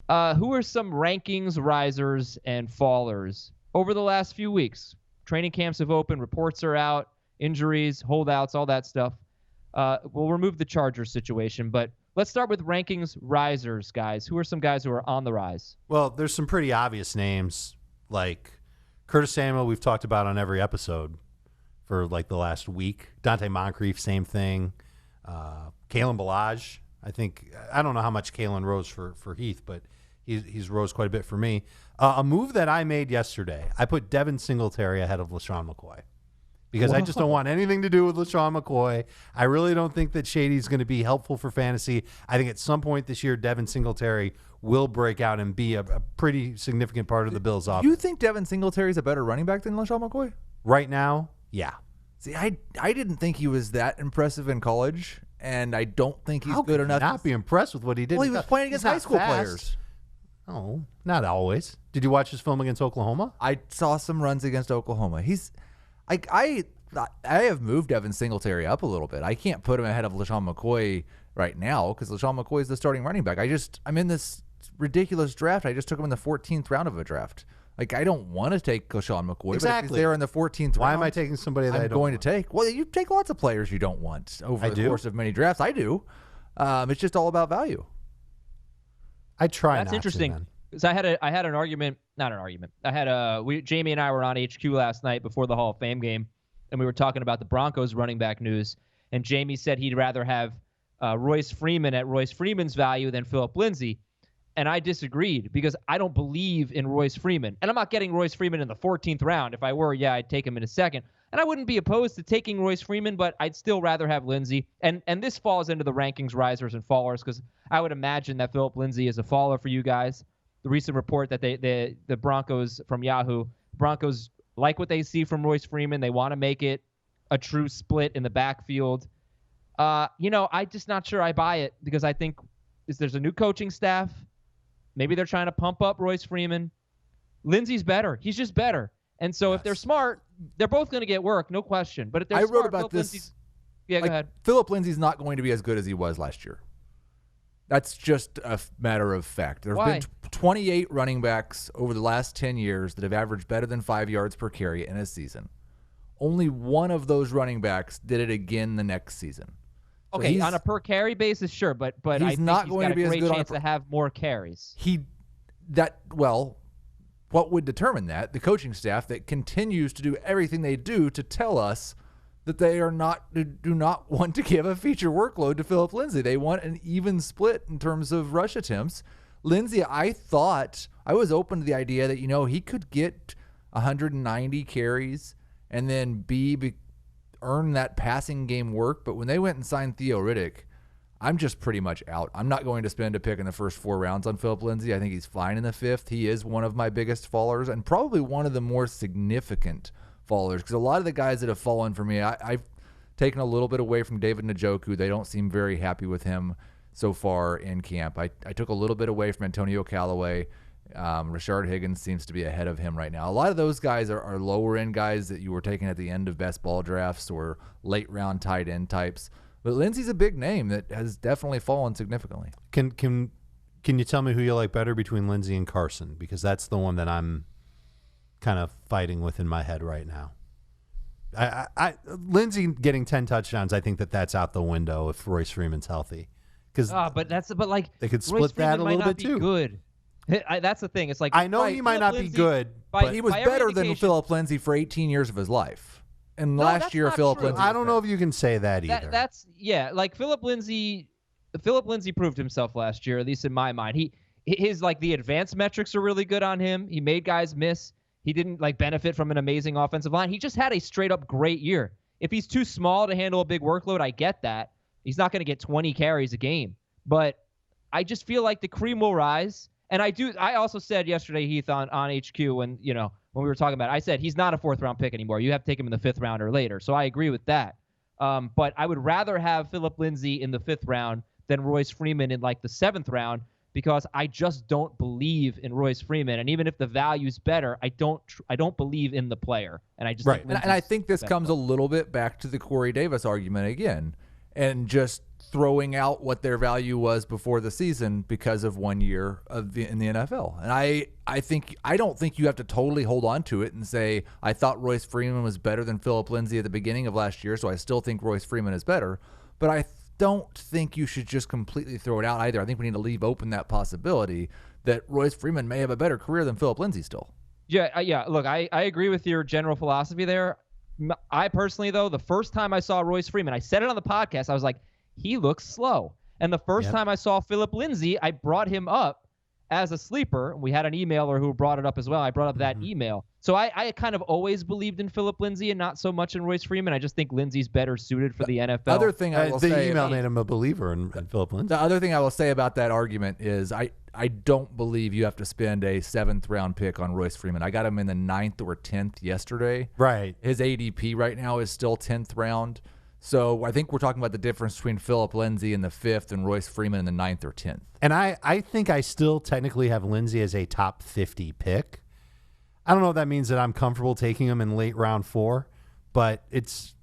Who are some rankings risers and fallers over the last few weeks? Training camps have opened, reports are out, injuries, holdouts, all that stuff. We'll remove the Chargers situation, but let's start with rankings risers, guys. Who are some guys who are on the rise? Well, there's some pretty obvious names like Curtis Samuel we've talked about on every episode for like the last week. Dante Moncrief, same thing. Kalen Ballage, I don't know how much Kalen rose for Heath, but he's rose quite a bit for me. A move that I made yesterday, I put Devin Singletary ahead of LaShawn McCoy because I just don't want anything to do with LaShawn McCoy. I really don't think that Shady's going to be helpful for fantasy. I think at some point this year, Devin Singletary will break out and be a pretty significant part of the Bills' offense. You think Devin Singletary is a better running back than LaShawn McCoy? Right now, yeah. See, I didn't think he was that impressive in college, and I don't think he's good enough. Not be impressed with what he did. Well, he was playing against high school players. Oh, not always. Did you watch his film against Oklahoma? I saw some runs against Oklahoma. I have moved Devin Singletary up a little bit. I can't put him ahead of LaShawn McCoy right now because LaShawn McCoy is the starting running back. I'm in this ridiculous draft. I just took him in the 14th round of a draft. Like, I don't want to take LaShawn McCoy, exactly. But if he's there in the 14th round, why am I taking somebody that I don't going want? to take? Well, you take lots of players you don't want over the course of many drafts. I do. It's just all about value. I try. That's interesting. Because I had an argument, not an argument. Jamie and I were on HQ last night before the Hall of Fame game, and we were talking about the Broncos running back news. And Jamie said he'd rather have Royce Freeman at Royce Freeman's value than Phillip Lindsay. And I disagreed because I don't believe in Royce Freeman. And I'm not getting Royce Freeman in the 14th round. If I were, I'd take him in a second. And I wouldn't be opposed to taking Royce Freeman, but I'd still rather have Lindsay. And this falls into the rankings risers and fallers because I would imagine that Phillip Lindsay is a faller for you guys. The recent report that the Broncos from Yahoo, Broncos like what they see from Royce Freeman. They want to make it a true split in the backfield. I'm just not sure I buy it because I think there's a new coaching staff. Maybe they're trying to pump up Royce Freeman. Lindsay's better. He's just better. And so if they're smart, they're both going to get work, no question. But if they're smart, wrote about Phillip this. Lindsay's, go ahead. Phillip Lindsay's not going to be as good as he was last year. That's just a matter of fact. There have been 28 running backs over the last 10 years that have averaged better than 5 yards per carry in a season. Only one of those running backs did it again the next season. So okay, on a per carry basis, sure, but he's I think not he's going got to be a as great good chance to have more carries. What would determine that? The coaching staff that continues to do everything they do to tell us that they do not want to give a feature workload to Phillip Lindsay. They want an even split in terms of rush attempts. Lindsay, I was open to the idea that, he could get 190 carries and then earn that passing game work. But when they went and signed Theo Riddick, I'm just pretty much out. I'm not going to spend a pick in the first 4 rounds on Phillip Lindsay. I think he's fine in the 5th. He is one of my biggest fallers and probably one of the more significant fallers because a lot of the guys that have fallen for me, I've taken a little bit away from David Njoku. They don't seem very happy with him so far in camp. I took a little bit away from Antonio Callaway. Rashard Higgins seems to be ahead of him right now. A lot of those guys are lower end guys that you were taking at the end of best ball drafts or late round tight end types. But Lindsay's a big name that has definitely fallen significantly. Can you tell me who you like better between Lindsay and Carson? Because that's the one that I'm kind of fighting with in my head right now. Lindsay getting 10 touchdowns, I think that's out the window if Royce Freeman's healthy. But they could split Royce that a little bit too. Good. That's the thing. It's like I know he might not be good, but he was better than Phillip Lindsay for 18 years of his life. And last year, Phillip Lindsay. I don't know if you can say that either. Phillip Lindsay. Phillip Lindsay proved himself last year, at least in my mind. His the advanced metrics are really good on him. He made guys miss. He didn't benefit from an amazing offensive line. He just had a straight up great year. If he's too small to handle a big workload, I get that. He's not going to get 20 carries a game. But I just feel like the cream will rise. And I also said yesterday, Heath, on HQ when we were talking about it, I said he's not a 4th round pick anymore. You have to take him in the 5th round or later. So I agree with that. But I would rather have Phillip Lindsay in the 5th round than Royce Freeman in the 7th round because I just don't believe in Royce Freeman. And even if the value's better, I don't believe in the player. And I just and I think this comes a little bit back to the Corey Davis argument again. And just throwing out what their value was before the season because of 1 year in the NFL. And I don't think you have to totally hold on to it and say, I thought Royce Freeman was better than Phillip Lindsay at the beginning of last year, so I still think Royce Freeman is better. But I don't think you should just completely throw it out either. I think we need to leave open that possibility that Royce Freeman may have a better career than Phillip Lindsay still. Yeah. Look, I agree with your general philosophy there. I personally, though, the first time I saw Royce Freeman, I said it on the podcast, I was like, he looks slow. And the first time I saw Phillip Lindsay, I brought him up as a sleeper. We had an emailer who brought it up as well. I brought up that email. So I kind of always believed in Phillip Lindsay and not so much in Royce Freeman. I just think Lindsay's better suited for the NFL. Other thing I will say, the email made him a believer in Phillip Lindsay. The other thing I will say about that argument is I don't believe you have to spend a 7th round pick on Royce Freeman. I got him in the 9th or 10th yesterday. Right. His ADP right now is still 10th round. So I think we're talking about the difference between Phillip Lindsay in the 5th and Royce Freeman in the 9th or 10th. And I think I still technically have Lindsay as a top 50 pick. I don't know if that means that I'm comfortable taking him in late round 4, but it's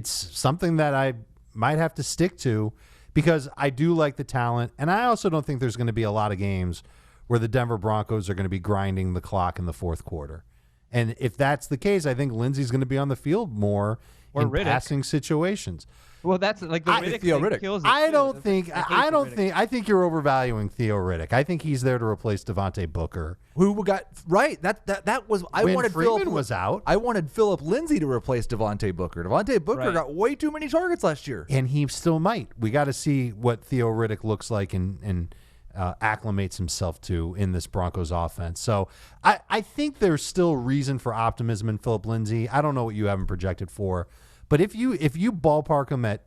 something that I might have to stick to because I do like the talent. And I also don't think there's going to be a lot of games where the Denver Broncos are going to be grinding the clock in the fourth quarter. And if that's the case, I think Lindsay's going to be on the field more in passing situations. Well, that's like the Riddick Theo thing Riddick. kills it. I think you're overvaluing Theo Riddick. I think he's there to replace Devontae Booker. Who got right? That was I When wanted Freeman Phillip was out. I wanted Phillip Lindsay to replace Devontae Booker. Devontae Booker got way too many targets last year, and he still might. We got to see what Theo Riddick looks like and acclimates himself to in this Broncos offense. So I think there's still reason for optimism in Phillip Lindsay. I don't know what you have him projected for, but if you ballpark him at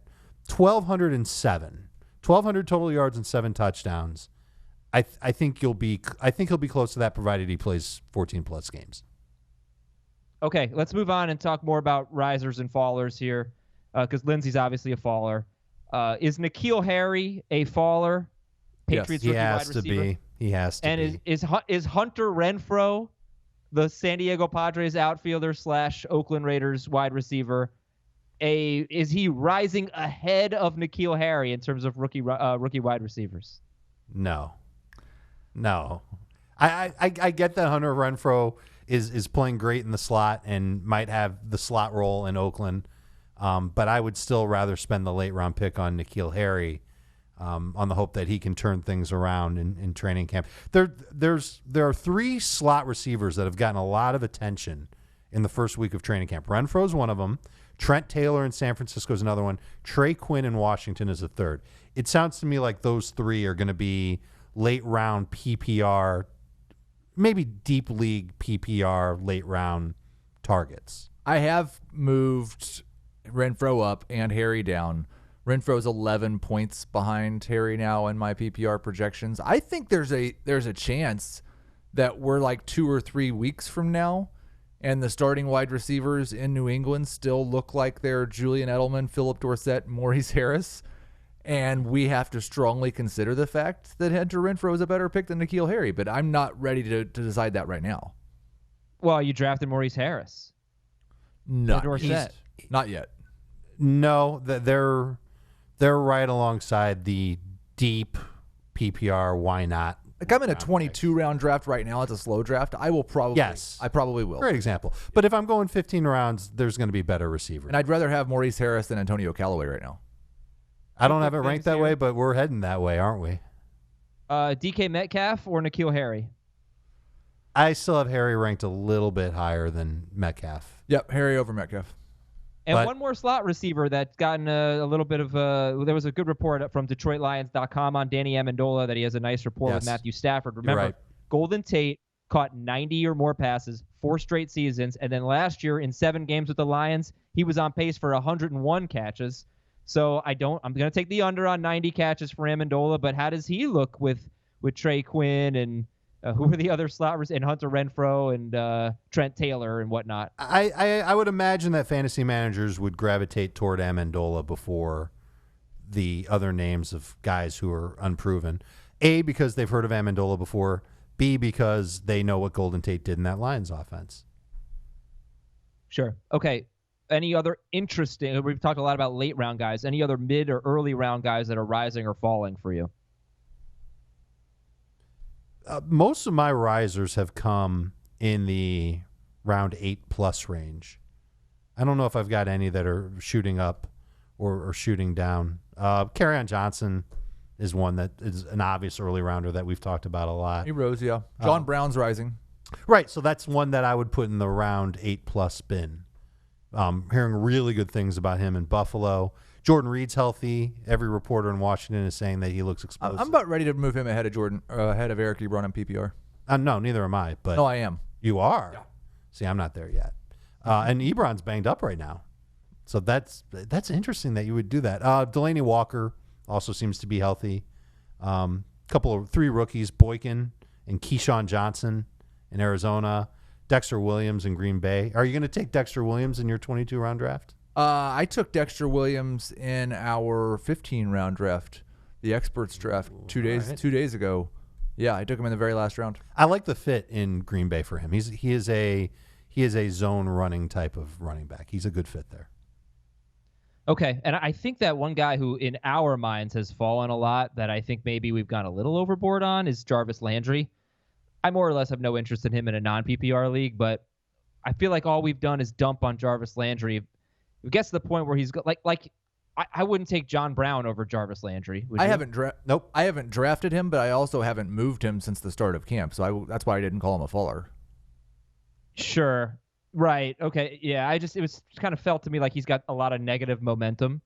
1,200 total yards and 7 touchdowns, I think he'll be close to that, provided he plays 14 plus games. Okay, let's move on and talk more about risers and fallers here, because Lindsay's obviously a faller. Is N'Keal Harry a faller? Patriots He rookie has wide to receiver? be. He has to And be. is Hunter Renfrow, the San Diego Padres outfielder / Oakland Raiders wide receiver, is he rising ahead of N'Keal Harry in terms of rookie wide receivers? No. I get that Hunter Renfrow is playing great in the slot and might have the slot role in Oakland, but I would still rather spend the late round pick on N'Keal Harry on the hope that he can turn things around in training camp. There are 3 slot receivers that have gotten a lot of attention in the first week of training camp. Renfro's one of them. Trent Taylor in San Francisco is another one. Trey Quinn in Washington is a third. It sounds to me like those 3 are going to be late round PPR, maybe deep league PPR late round targets. I have moved Renfrow up and Harry down. Renfro's 11 points behind Harry now in my PPR projections. I think there's a chance that we're like 2 or 3 weeks from now, and the starting wide receivers in New England still look like they're Julian Edelman, Philip Dorsett, Maurice Harris, and we have to strongly consider the fact that Hunter Renfrow is a better pick than N'Keal Harry, but I'm not ready to decide that right now. Well, you drafted Maurice Harris. Not Dorsett. Not yet. No, they're right alongside the deep PPR. Why not? Like I'm in a 22 round draft right now. It's a slow draft. I probably will. Great example. But if I'm going 15 rounds, there's going to be better receivers. And I'd rather have Maurice Harris than Antonio Callaway right now. I don't have it ranked that way, but we're heading that way, aren't we? DK Metcalf or N'Keal Harry? I still have Harry ranked a little bit higher than Metcalf. Yep, Harry over Metcalf. And one more slot receiver that's gotten a little bit of there was a good report from DetroitLions.com on Danny Amendola that he has a nice rapport with Matthew Stafford. Remember, right. Golden Tate caught 90 or more passes 4 straight seasons, and then last year in 7 games with the Lions, he was on pace for 101 catches. So I'm going to take the under on 90 catches for Amendola, but how does he look with Trey Quinn and who are the other slot receivers, and Hunter Renfrow and Trent Taylor and whatnot? I would imagine that fantasy managers would gravitate toward Amendola before the other names of guys who are unproven. A, because they've heard of Amendola before. B, because they know what Golden Tate did in that Lions offense. Sure. Okay. any other interesting? We've talked a lot about late round guys. Any other mid or early round guys that are rising or falling for you? Most of my risers have come in the round 8+ range. I don't know if I've got any that are shooting up or shooting down. Kerryon Johnson is one that is an obvious early rounder that we've talked about a lot. He rose, yeah. John Brown's rising. Right, so that's one that I would put in the round 8+ bin. Hearing really good things about him in Buffalo. Jordan Reed's healthy. Every reporter in Washington is saying that he looks explosive. I'm about ready to move him ahead of ahead of Eric Ebron in PPR. No, neither am I. But No, I am. You are? Yeah. See, I'm not there yet. And Ebron's banged up right now. So that's interesting that you would do that. Delaney Walker also seems to be healthy. 3 rookies, Boykin and Keyshawn Johnson in Arizona. Dexter Williams in Green Bay. Are you going to take Dexter Williams in your 22-round draft? I took Dexter Williams in our 15-round draft, the experts draft, 2 days ago. Yeah, I took him in the very last round. I like the fit in Green Bay for him. He is a zone running type of running back. He's a good fit there. Okay, and I think that one guy who in our minds has fallen a lot that I think maybe we've gone a little overboard on is Jarvis Landry. I more or less have no interest in him in a non-PPR league, but I feel like all we've done is dump on Jarvis Landry. It gets to the point where he's I wouldn't take John Brown over Jarvis Landry. I haven't drafted him, but I also haven't moved him since the start of camp, so that's why I didn't call him a faller. Sure. Right. Okay. Yeah. It was kind of felt to me like he's got a lot of negative momentum.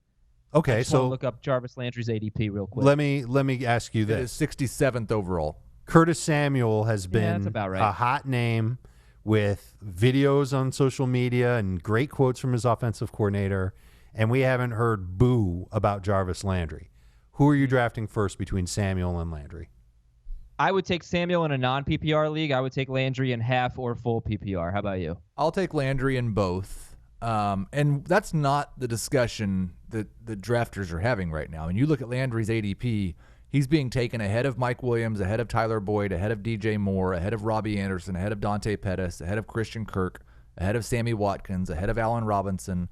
Okay. So look up Jarvis Landry's ADP real quick. Let me ask you this: it is 67th overall. Curtis Samuel has been that's about right. a hot name with videos on social media and great quotes from his offensive coordinator, and we haven't heard boo about Jarvis Landry. Who are you drafting first between Samuel and Landry? I would take Samuel in a non-PPR league. I would take Landry in half or full PPR. How about you? I'll take Landry in both. And that's not the discussion that the drafters are having right now. And you look at Landry's ADP, he's being taken ahead of Mike Williams, ahead of Tyler Boyd, ahead of DJ Moore, ahead of Robbie Anderson, ahead of Dante Pettis, ahead of Christian Kirk, ahead of Sammy Watkins, ahead of Allen Robinson,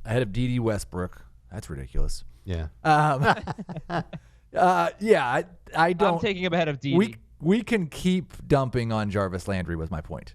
ahead of Dede Westbrook. That's ridiculous. Yeah. I don't. I'm taking him ahead of Dede. We can keep dumping on Jarvis Landry was my point.